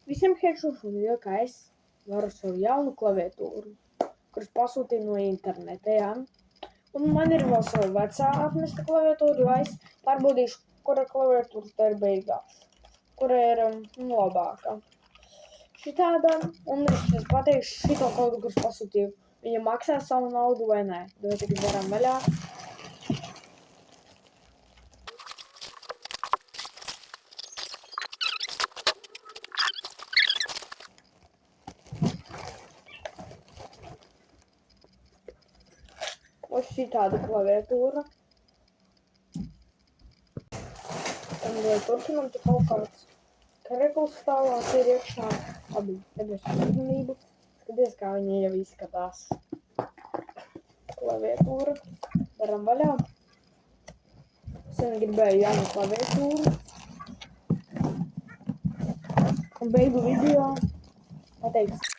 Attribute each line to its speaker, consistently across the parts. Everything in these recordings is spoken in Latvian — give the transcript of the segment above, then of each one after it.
Speaker 1: Visiem priekšrošu video, ka es varu savu jaunu klaviatūru, kuras pasūtīju no interneta, jā. Un man ir vēl sava vecā atnesta klaviatūra, jo es pārbaudīšu, kura klaviatūra tā ir beigās, kura ir labāka. Šitāda, un es pateikšu šito kodu, kurus pasūtīju. Viņa maksā savu naudu vai nē. Tad tagad varam vaļā. Un šitāda klaviatūra. Un turpinam, te kaut kāds karekls stāvās ir iekšā. Labi, nebešu uzmanību. Skaties, kā viņa jau izskatās. Klaviatūra. Varam vaļā. Sen gribēju jaunu klaviatūru. Un beigu video pateiks.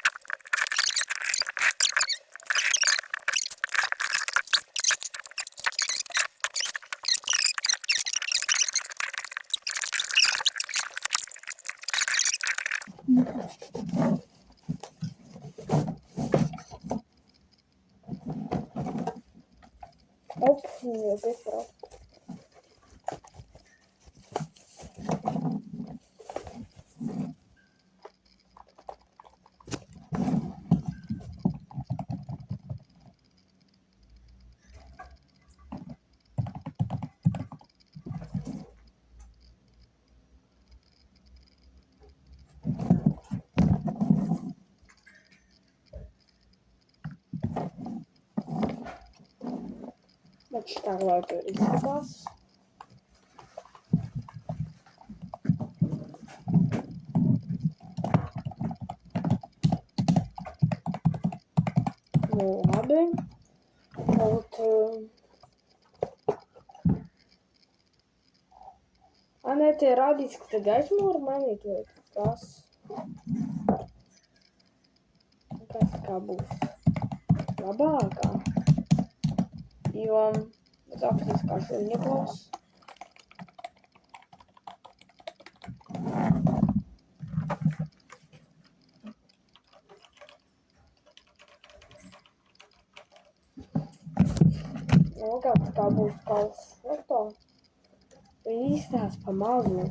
Speaker 1: Op, nu jau piesprāst. Bet šitā klaviatūra izskatās. Nu, labi. Kaut... Nē, tie rādīs, ka te gaismu var mainīt vai kas. Kas kā būs labākā. Jo es apskatīšu viņa klaus. Nu, kā būs klaus. Oto. Īstās pa mazu.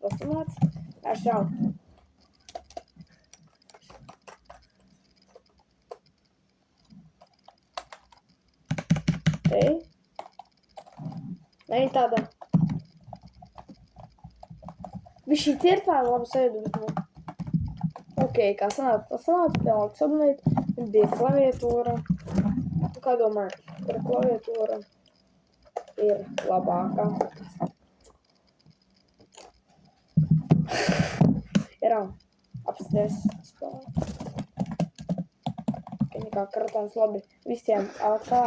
Speaker 1: Pasamāc. Aš jau. Te. Nē, tāda. Višķi ir tāda laba sēdu, bet nu. Ok, kā sanāca, pielāk sabunēt. Bija klaviatūra. Kā domāju, kura klaviatūra ir labākā? Ir apsties spēlēt. Nekā karatās labi. Visiem atā.